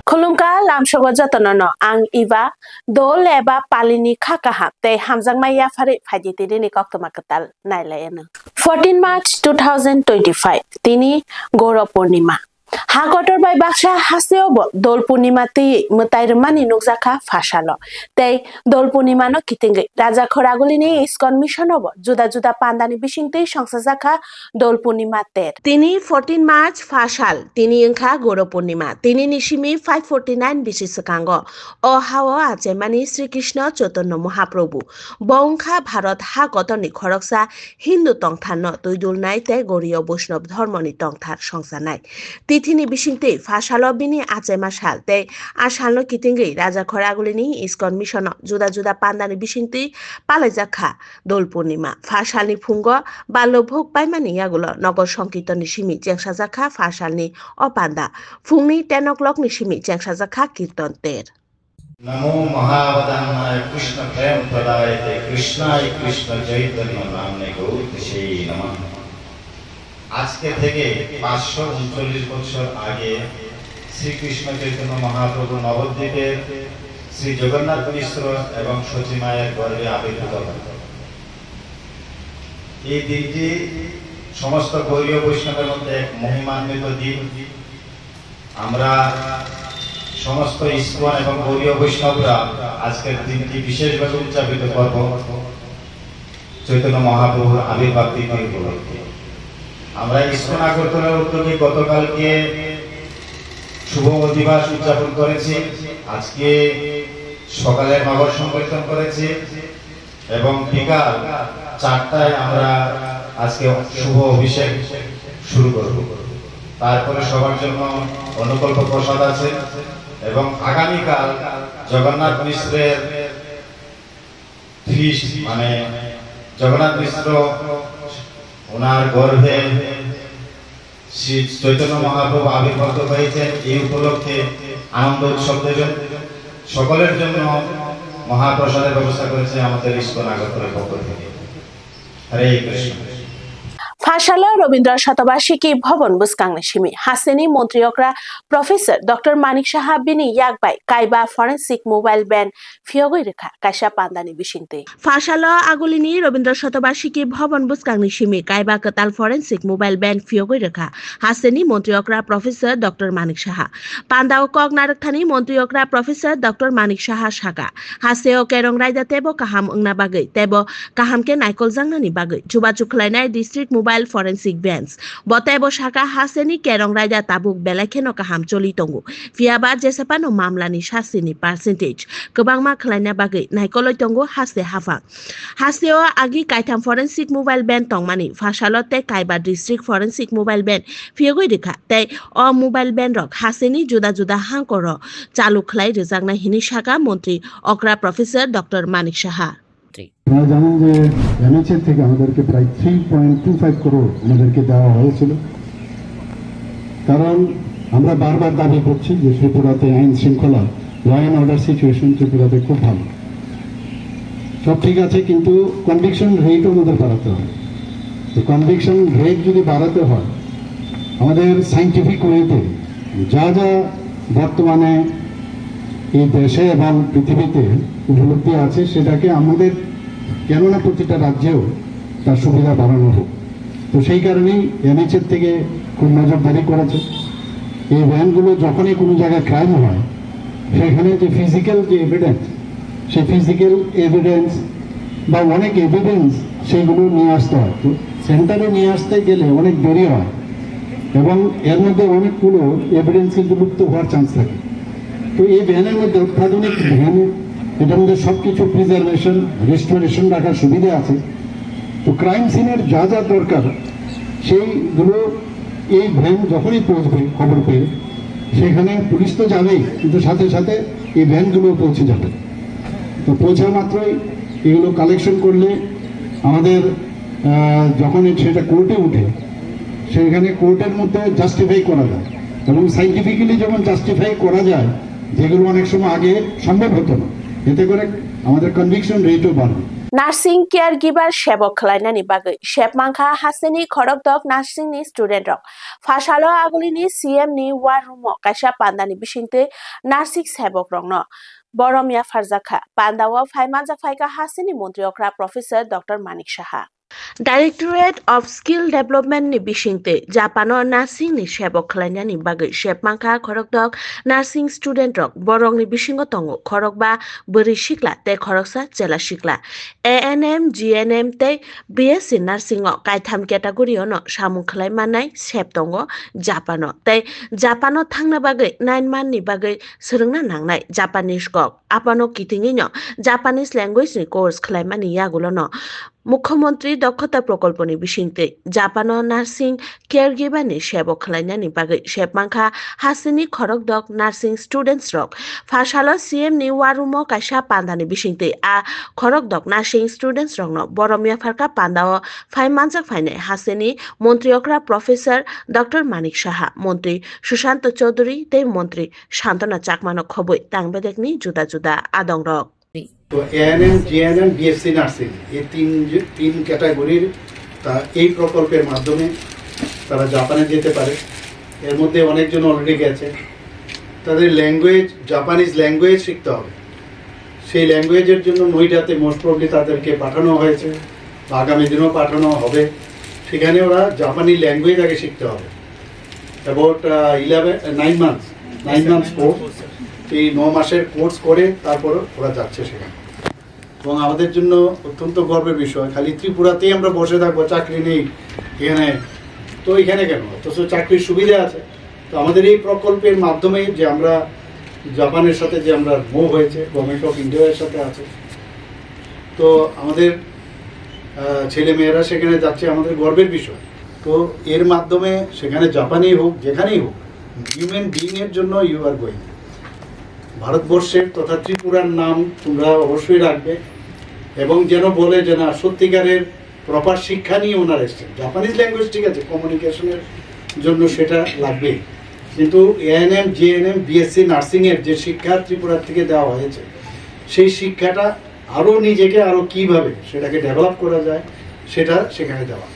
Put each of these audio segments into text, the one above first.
Khulumka lamshogo jatonono ang iba dol eba palini khakaha te hamjangmaya phari phaiditini ni koktoma katal nailayeno 14 March 2025 tini Gaurav Purnima Hagotor by Baksha Haseobo Dol Purnima ti Mutairmani Nukzaka Fashalo Te Dol Purnima no kitingi Raja Khoragulini Iskon Missionobo Juda Juda Pandani Bishingti Shangsazaka Dol Purnima Ter Tini 14 March Fashal Tini Inka Gaurav Purnima Tini Nishimi 549 Bishisakango O Hawa Achemani Sri Krishna Chaitanya Mahaprabhu Bongkha Bharat Hagotoni Khoroksa Hindu Tongthano Tuidul Naite Goriyo Vaishnav Dharmoni Tongthar Shongsanai Tithini Bishingti Fashalo Bini Achema Shalte Ashalno Kitingi Raja Khoragulini Iskon Mission Juda Juda Pandani Bishingti Palajaka Dol Purnima Fashalni Fungo Balobhok Paimani Yagulo Nogor Sankirtan Nishimi Jengsazaka Fashalni Opanda Fungni 10 o'clock Nishimi Jengsazaka Kirtan Ter नमो महावदनाय कृष्ण प्रेम प्रदायते कृष्णाय कृष्ण चैतन्य नामने गौरसे नमः আজকে থেকে 539 বছর আগে শ্রীকৃষ্ণ চৈতন্য মহাপ্রভু নবদ্বীপের শ্রী জগন্নাথ মিশ্র এবং সতী মায়ের গর্ভে আবির্ভূত হন এই দিনটি সমস্ত গৌড়ীয় বৈষ্ণবের মধ্যে এক মহিমান্বিত দিন আমরা সমস্ত ইস্কন এবং গৌড়ীয় বৈষ্ণবরা আজকের দিনটি বিশেষভাবে উদযাপিত করব চৈতন্য মহাপ্রভুর আবির্ভাব তিথি উপলক্ষে আমরা ইস্কন আগরতলার উদ্যোগে গতকালকে শুভ দিবস উদযাপন করেছি আজকে সকালে নগর সংকীর্তন করেছি এবং বিকাল 4টায় আমরা আজকে শুভ অভিষেক শুরু করব তারপরে সবার জন্য অনুকল্প প্রসাদ আছে এবং আগামীকাল জগন্নাথ মিশ্রের ফিস্ট মানে জগন্নাথ মিশ্র ওনার গর্ভে শ্রী চৈতন্য মহাপ্রভু আবির্ভূত হয়েছেন এই উপলক্ষে আনন্দ উৎসব দেবেন সকলের জন্য মহাপ্রসাদের ব্যবস্থা করেছে আমাদের ইস্কন আগরতলার পক্ষ থেকে হরে Krishna Fashala Robindra Shatobashiki Bhavan Buskang Shimi Haseni Montriokra Professor Dr. Manik Shaha Bini Yakbai Kaiba Forensic Mobile Band Fiogirika Kasha Pandani Bishinte Fashala Agulini Robindra Shatobashiki Bhavan Buskang Shimi Kaiba Katal Forensic Mobile Band Fiogirika Haseni Montriokra Professor Dr. Manik Shaha Pandao Kognarathani Montriokra Professor Dr. Manik Shaha Shaka Haseo Kerong Raida Tebo Kaham Ungna Bagai Tebo Kahamke Naikol Zangnani Bagai Chuba Chuklainai District Mobile Forensic Bands Botebo Shaka Haseni Kerong Raida Tabuk Belakeno Kaham Choli Tongo Fiaba Jesepano Mamlani Shasini percentage Kebangma Klaina Bagai Naikolo Tongo Haste Hafa Haseo Agi Kaitam Forensic Mobile Band Tongmani Fashalote Kaiba District Forensic Mobile Band Fiogirika Te O Mobile Band Rock Haseni Juda Juda Hankoro Chalu Khlai Rizagna Hini Shaka Montri Okra Professor Dr. Manik Shaha আপনারা জানেন যে এনএচএ থেকে আমাদেরকে প্রায় 3.25 করোড় আমাদেরকে দেওয়া হয়েছিল কারণ আমরা বারবার দাবি করছি যে ত্রিপুরাতে আইন শৃঙ্খলা ল অ্যান্ড অর্ডার সিচুয়েশন ত্রিপুরাতে খুব ভালো সব ঠিক আছে কিন্তু কনভিকশন রেটও আমাদের বাড়াতে হয় তো কনভিকশন রেট যদি বাড়াতে হয় আমাদের সাইন্টিফিক ওয়েতে যা যা বর্তমানে এই দেশে এবং পৃথিবীতে উপলব্ধি আছে সেটাকে আমাদের কেননা প্রতিটা রাজ্যেও তার সুবিধা বাড়ানো হোক তো সেই কারণেই এনএচএর থেকে খুব নজরদারি করেছে এই ভ্যানগুলো যখনই কোনো জায়গায় ক্রাইম হয় সেখানে যে ফিজিক্যাল যে এভিডেন্স সেই ফিজিক্যাল এভিডেন্স বা অনেক এভিডেন্স সেইগুলো নিয়ে আসতে হয় তো সেন্টারে নিয়ে আসতে গেলে অনেক দেরি হয় এবং এর মধ্যে অনেকগুলো এভিডেন্স কিন্তু লুপ্ত হওয়ার চান্স থাকে তো এই ভ্যানের মধ্যে অত্যাধুনিক ভ্যান এটার মধ্যে সব কিছু প্রিজার্ভেশন রেস্টোরেশন রাখার সুবিধা আছে তো ক্রাইম সিনের যা যা দরকার সেইগুলো এই ভ্যান যখনই পৌঁছবে খবর পেয়ে সেখানে পুলিশ তো যাবেই কিন্তু সাথে সাথে এই ভ্যানগুলো পৌঁছে যাবে তো পৌঁছা মাত্রই এগুলো কালেকশন করলে আমাদের যখন সেটা কোর্টে উঠে সেখানে কোর্টের মধ্যে জাস্টিফাই করা যায় এবং সাইন্টিফিক্যালি যখন জাস্টিফাই করা যায় যেগুলো অনেক সময় আগে সম্ভব হতো না এতে করে আমাদের কনভিকশন রেটও বাড়বে नार्सिं केयार गिभार सेबक खलायनायनि बागै सेबमांखा हासिनि खरकदक नार्सिंनि स्टुडेन्ट रक फासालो आगुलिनि सीएम नि वार रूम कायसा पान्दानि बिसिंते नार्सिं सेबक रंनो बरमिया फारजाखा पान्दाव फाइमानजा फाइका हासिनि मन्त्री अक्रा professor doctor Manik Saha directorate of skill development नि बिसिंते जापानो नार्सिं नि सेबक खलायनायनि बागै सेबमांखा खरकदक नार्सिं स्टुडेन्ट रक बरंनि बिसिंगो तंगो खरकबा बोरै सिक्ला ते खरकसा जेला सिक्ला एएनएम जीएनएम ते बीएससी नार्सिं कायथाम कैटेगरी न सामु खलाय मानाय सेब दंगो जापानो ते जापानो थांना बागै 9 मान नि बागै सोलोंना नांनाय जापानिज कक आपानो किथिङै न जापानिज लैंग्वेज नि कोर्स खलाय मानि यागुलो न मुख्यमंत्री दक्षता प्रकल्पनि बिसिंते जापानो नार्सिं केयार गिभारनि सेबक खलायनायनि बागै सेबमांखा हासिनि खरकदक नार्सिं स्टुडेन्ट्स रक फासालो सीएम नि वारुमो कायसा पान्दानि बिसिंते आ खरकदक नार्सिं स्टुडेन्ट्स रकनो बरमिया फारका पान्दाओ फाइमानजा फाइनाय हासिनि मन्त्री अक्रा प्रोफेसर डॉक्टर मानिक साहा मंत्री सुशांत चौधरी ते मंत्री शांतना चाकमानो खबै तांगबेदेखनि जुदा जुदा आदं रक तो एएनएम जीएनएम बीएससी नार्सिंग ये तीन कैटेगरिर এই প্রকল্পের মাধ্যমে তারা জাপানে যেতে পারে এর মধ্যে অনেকজন অলরেডি গেছে তাদের ল্যাঙ্গুয়েজ জাপানিজ ল্যাঙ্গুয়েজ শিখতে হবে সেই ল্যাঙ্গুয়েজের জন্য নয়ডাতে মোস্ট প্রবলি তাদেরকে পাঠানো হয়েছে আগামী দিনেও পাঠানো হবে সেখানে ওরা জাপানি ল্যাঙ্গুয়েজ আগে শিখতে হবে অ্যাবাউট 9 মান্থস কোর্স এই 9 মাসের কোর্স করে তারপর ওরা যাচ্ছে সেখানে এবং আমাদের জন্য অত্যন্ত গর্বের বিষয় খালি ত্রিপুরাতেই আমরা বসে থাকবো চাকরি নেই এখানে তো এখানে কেন অথচ চাকরির সুবিধা আছে তো আমাদের এই প্রকল্পের মাধ্যমে যে আমরা জাপানের সাথে যে আমরা মুভ হয়েছে গভর্নমেন্ট অফ ইন্ডিয়ার সাথে আছে তো আমাদের ছেলে মেয়েরা সেখানে যাচ্ছে আমাদের গর্বের বিষয় তো এর মাধ্যমে সেখানে জাপানেই হোক যেখানেই হোক হিউম্যান বিইং এর জন্য ইউ আর গোয়িং ভারতবর্ষের তথা ত্রিপুরার নাম তোমরা অবশ্যই রাখবে এবং যেন বলে যে না সত্যিকারের প্রপার শিক্ষা নিয়ে ওনারা এসছেন জাপানিজ ল্যাঙ্গুয়েজ ঠিক আছে কমিউনিকেশনের জন্য সেটা লাগবে কিন্তু এএনএম জিএনএম বিএসসি নার্সিং এর যে শিক্ষা ত্রিপুরা থেকে দেওয়া হয়েছে সেই শিক্ষাটা আরো নিজেকে আরো কিভাবে সেটাকে ডেভেলপ করা যায় সেটা সেখানে দেওয়া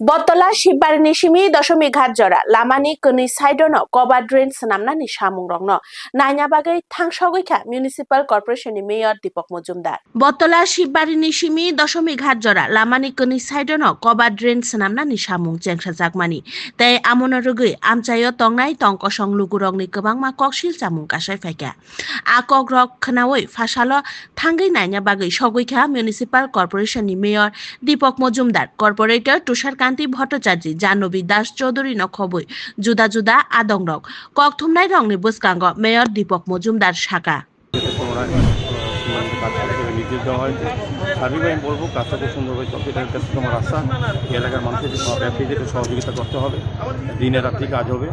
बतला शिबबारनि सिमी दशमी घाट जरा लामानि कनि साइडनो कबा ड्रेन सनामनानि सामुं रंनो नायना बागै थांसगैखा म्युनिसिपाल कर्पोरेशननि मेयर दीपक मजुमदार बतला शिबबारनि सिमी दशमी घाट जरा लामानि कनि साइडनो कबा ड्रेन सनामनानि सामुं जेंसा जागमानि तै आमनो रुगै आमचायो तंनाय तंकसं लुगुरंनि गोबांमा ककसिल जामुं कासाय फायका आकक रक खनावै फासालो थांगै नायना बागै सगैखा म्युनिसिपाल कर्पोरेशननि मेयर दीपक मजुमदार कर्पोरेटर तुषार कांति भट्टाचार्य जानवी दास चौधरी नखबै जुदा जुदा आदं रक ककथुमनाय रंनि बुसकांग मेयर दीपक मजुमदार शाखा নির্দেশ দেওয়া হয়েছে সার্বিকভাবে আমি বলবো কাজটা খুব সুন্দরভাবে চলছে এটার কাছে আমার আশা এলাকার মানুষের ব্যবসায়ীদের সহযোগিতা করতে হবে দিনে রাত্রি কাজ হবে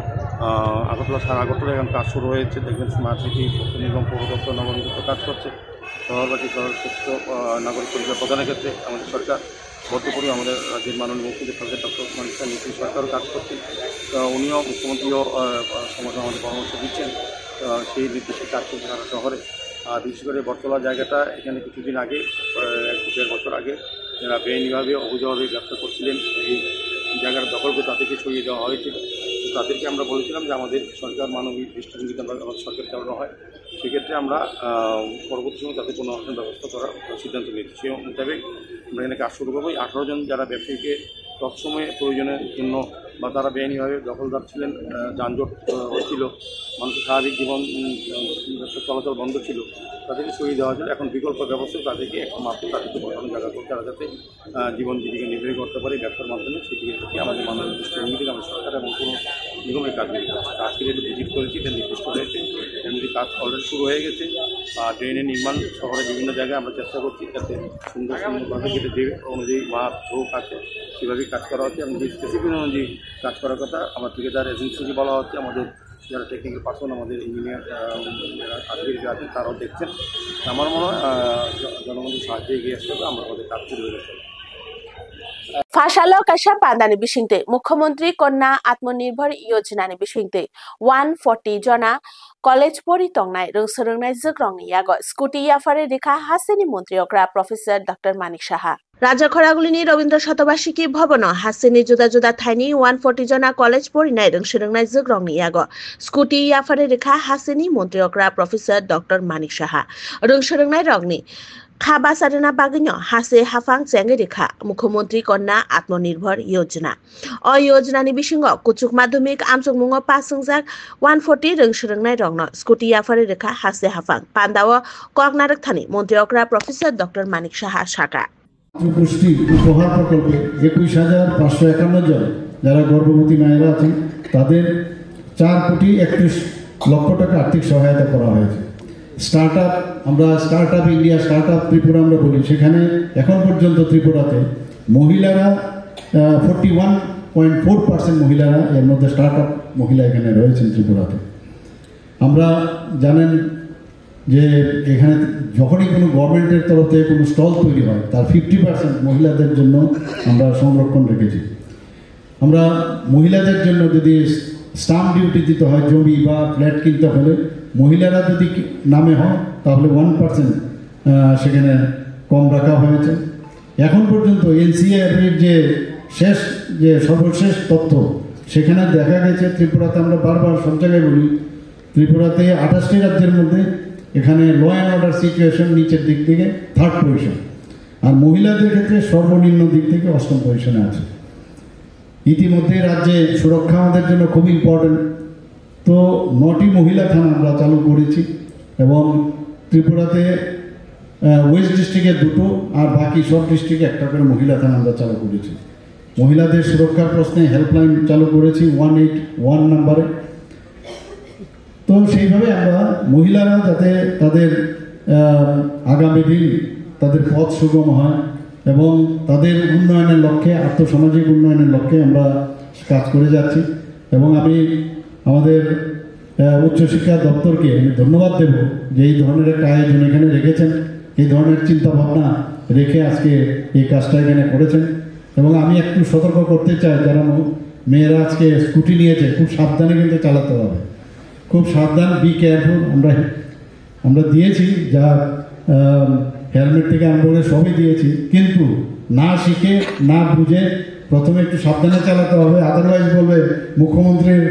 আগরতলা সারা আগরতলা এখন কাজ শুরু হয়েছে দেখবেন স্মার্ট সিটি নিগম পৌর দপ্তর নবনিযুক্ত কাজ করছে শহরবাসী শহর সুস্থ নাগরিক পরিষেবা প্রদানের ক্ষেত্রে আমাদের সরকার বদ্ধপরি আমাদের রাজ্যের মাননীয় মুখ্যমন্ত্রী ডক্টর মানিক সাহা নীতিশ সরকারও কাজ করছেন উনিও মুখ্যমন্ত্রীও সমাজে আমাদের পরামর্শ দিচ্ছেন সেই নির্দেশে কাজ করছে সারা শহরে আর বিশেষ করে বটতলা জায়গাটা এখানে কিছুদিন আগে 1-1.5 বছর আগে যারা বেআইনিভাবে অবৈধভাবে ব্যবসা করছিলেন এই জায়গার দখল করে তাদেরকে সরিয়ে দেওয়া হয়েছিল তাদেরকে আমরা বলেছিলাম যে আমাদের সরকার মানবিক দৃষ্টিভঙ্গিতে আমাদের সরকার চালানো হয় সেক্ষেত্রে আমরা পরবর্তী সময় তাদের কোনো ব্যবস্থা করার সিদ্ধান্ত নিয়েছি সেই মোতাবেক আমরা এখানে কাজ শুরু করবো 18 জন যারা ব্যবসায়ীকে তৎসময়ে প্রয়োজনের জন্য বা তারা বেআইনিভাবে দখলদার ছিলেন যানজট হচ্ছিল মানুষের স্বাভাবিক জীবন চলাচল বন্ধ ছিল তাদেরকে সরিয়ে দেওয়া হয়েছিল এখন বিকল্প ব্যবস্থা তাদেরকে মাত্র তাদেরকে বসানো জায়গা করে তারা যাতে জীবন জীবিকা নির্বাহ করতে পারে ব্যবসার মাধ্যমে সেটিকে থেকে আমাদের মাননীয় দৃষ্টিভঙ্গি থেকে আমাদের সরকার এবং কোনো নিগমের কাজ বেরিয়ে যাচ্ছে আজকে যেটা ভিজিট করেছি এটা নির্দিষ্ট হয়েছে এর মধ্যে কাজ অলরেডি শুরু হয়ে গেছে ড্রেনের নির্মাণ শহরের বিভিন্ন জায়গায় আমরা চেষ্টা করছি যাতে সুন্দরভাবে যেটা যে অনুযায়ী মাপ ঝোঁক আছে সেভাবেই কাজ করা হচ্ছে এবং যে স্পেসিফিক অনুযায়ী কাজ করার কথা আমার ঠিকাদার এজেন্সিকে বলা হচ্ছে আমাদের যারা টেকনিক্যাল পার্সন আমাদের ইঞ্জিনিয়ার যারা আধিকারিক আছেন তারাও দেখছেন আমার মনে হয় জনগণের সাহায্যে এগিয়ে আসতে হবে আমরা আমাদের কাজ শুরু হয়ে গেছে फाशालो काशा पांदानि बिसिंते मुख्यमंत्री कन्या आत्मनिर्भर योजनानि बिसिंते 140 जना कलेज परि तंगनाय रोंसोरोंनाय जोग्रांनि याग स्कुटी याफारे रेखा हासेनि मन्त्री अग्रा प्रोफेसर डॉक्टर मानिक साहा राजा खरागुलिनि रवीन्द्र शतबार्षिकी भवन हासेनि जुदा जुदा थाइनि 140 जना कलेज परिनाय रोंसोरोंनाय जोग्रांनि याग स्कुटी याफारे रेखा हासेनि मन्त्री अग्रा प्रोफेसर डॉक्टर मानिक साहा रोंसोरोंनाय रंनि खाबा सारना बागिनो हासे हाफां चेंगे रेखा मुख्यमंत्री कन्या आत्मनिर्भर योजना अ योजनानि बिसिंग कुचुक माध्यमिक आमसुंगमुंग पासंजाक 140 रोंसोरोंनाय रंनो स्कुटी याफारे रेखा हासे हाफां पांदाव ककनारक थानि मन्त्री अग्रा प्रोफेसर डॉक्टर मानिक साहा साका পুষ্টি উপহার প্রকল্পে 21,551 জন যারা গর্ভবতী মায়েরা আছেন তাদের 4,31 লক্ষ টাকা আর্থিক সহায়তা করা হয়েছে। স্টার্টআপ আমরা স্টার্টআপ ইন্ডিয়া স্টার্টআপ ত্রিপুরা আমরা বলি, সেখানে এখন পর্যন্ত ত্রিপুরাতে মহিলারা 41.4% মহিলারা এর মধ্যে স্টার্টআপ মহিলা এখানে রয়েছেন ত্রিপুরাতে। আমরা জানেন যে এখানে যখনই কোনো গভর্নমেন্টের তরফ থেকে কোনো স্টল তৈরি হয় তার 50% মহিলাদের জন্য আমরা সংরক্ষণ রেখেছি। আমরা মহিলাদের জন্য যদি স্টাম্প ডিউটি দিতে হয় জমি বা ফ্ল্যাট কিনতে হলে মহিলারা যদি নামে হয় তাহলে 1% সেখানে কম রাখা হয়েছে। এখন পর্যন্ত এনসিআরবির যে সর্বশেষ তথ্য সেখানে দেখা গেছে ত্রিপুরাতে, আমরা বারবার সব জায়গায় বলি, ত্রিপুরাতে 28টি রাজ্যের মধ্যে এখানে ল অ্যান্ড অর্ডার সিচুয়েশন নিচের দিক থেকে 3rd পজিশন, আর মহিলাদের ক্ষেত্রে সর্বনিম্ন দিক থেকে 8ম পজিশনে আছে। ইতিমধ্যে রাজ্যে সুরক্ষা আমাদের জন্য খুব ইম্পর্টেন্ট, তো 9টি মহিলা থানা আমরা চালু করেছি এবং ত্রিপুরাতে ওয়েস্ট ডিস্ট্রিক্টে 2টো আর বাকি সব ডিস্ট্রিক্টে 1টা করে মহিলা থানা আমরা চালু করেছি। মহিলাদের সুরক্ষার প্রশ্নে হেল্পলাইন চালু করেছি 181 নম্বরে। তো সেইভাবে আমরা মহিলারা যাতে তাদের আগামী দিন তাদের পথ সুগম হয় এবং তাদের উন্নয়নের লক্ষ্যে, আর্থসামাজিক উন্নয়নের লক্ষ্যে আমরা কাজ করে যাচ্ছি। এবং আমি আমাদের উচ্চশিক্ষা দপ্তরকে আমি ধন্যবাদ দেব যে এই ধরনের একটা আয়োজন এখানে রেখেছেন, এই ধরনের চিন্তাভাবনা রেখে আজকে এই কাজটা এখানে করেছেন। এবং আমি একটু সতর্ক করতে চাই, যারা মেয়েরা আজকে স্কুটি নিয়েছে খুব সাবধানে কিন্তু চালাতে হবে, খুব সাবধান, বি কেয়ারফুল। আমরা দিয়েছি যা হেলমেট থেকে আরম্ভ করে সবই দিয়েছি, কিন্তু না শিখে না বুঝে প্রথমে একটু সাবধানে চালাতে হবে। আদারওয়াইজ বলবে মুখ্যমন্ত্রীর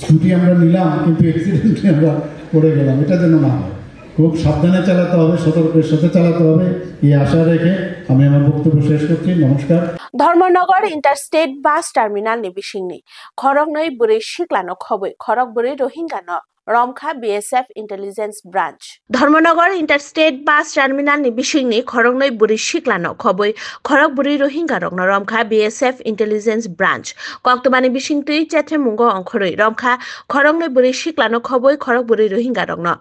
স্কুটি আমরা নিলাম কিন্তু অ্যাক্সিডেন্টে আমরা পড়ে গেলাম, এটা যেন না হয়। খুব সাবধানে চালাতে হবে, সতর্কের সাথে চালাতে হবে, এই আশা রেখে আমি আমার বক্তব্য শেষ করছি। নমস্কার। ধর্মনগর ইন্টারস্টেট বাস টাर्मिनल नि बिसिंनि खरगनै बुरै सिक्लानो खबै खरग बुरै रोहिंगानो रमखा BSF intelligence branch Dharmanagar interstate bus terminal नि बिसिंनि खरगनै बुरै सिक्लानो खबै खरग बुरै रोहिंगा रंनो रमखा बीएसएफ इंटेलिजेंस ब्रांच कक्तमानि बिसिंतै चेथे मुंगो अंखरै रमखा खरगनै बुरै सिक्लानो खबै खरग बुरै रोहिंगा रंनो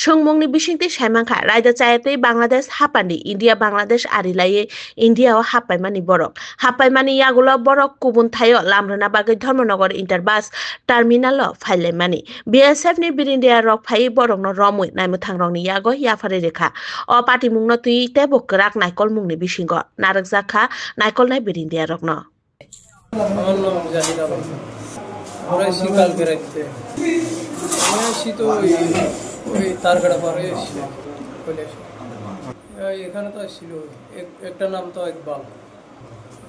संमुंनि बिसिंतै साइमांखा रायदा चायतै बांलादेश हापानि इंडिया बांलादेश आरिलायै इंडियाव हापायमानि बरक हापायमानि यागुलो बरक कुबुन थायो लामरना बागै धर्मनगर इंटर बास टार्मिनल फाइलायमानि बीएसएफ नि बिरिंदिया रक फाइ बरंनो रमुय नायमुथां रंनि यागो याफारे रेखा अ पार्टी मुंनो तुइ तेबो कराक नायकल मुंनि बिसिंग नारक जाखा नायकल नाय बिरिंदिया रकनो আমার নাম জাহিদ আলম। আমরা শীতকাল বেড়াইতে শীত ওই তারগাড়া পারে এখানে তো ছিল একটা নাম তো ইকবাল,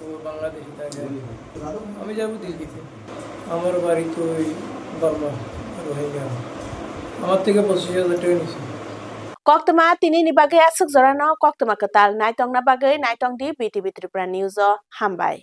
ও বাংলাদেশি থাকে। আমি যাবো দিল্লিতে, আমার বাড়ি তো ওই বার্মা রোহিঙ্গা। আমার থেকে 25,000 টাকা নিয়েছে। Koktama tini ni bagai asuk zorano koktama ketal naitong na bagai naitong di BTV Tripura News hambai.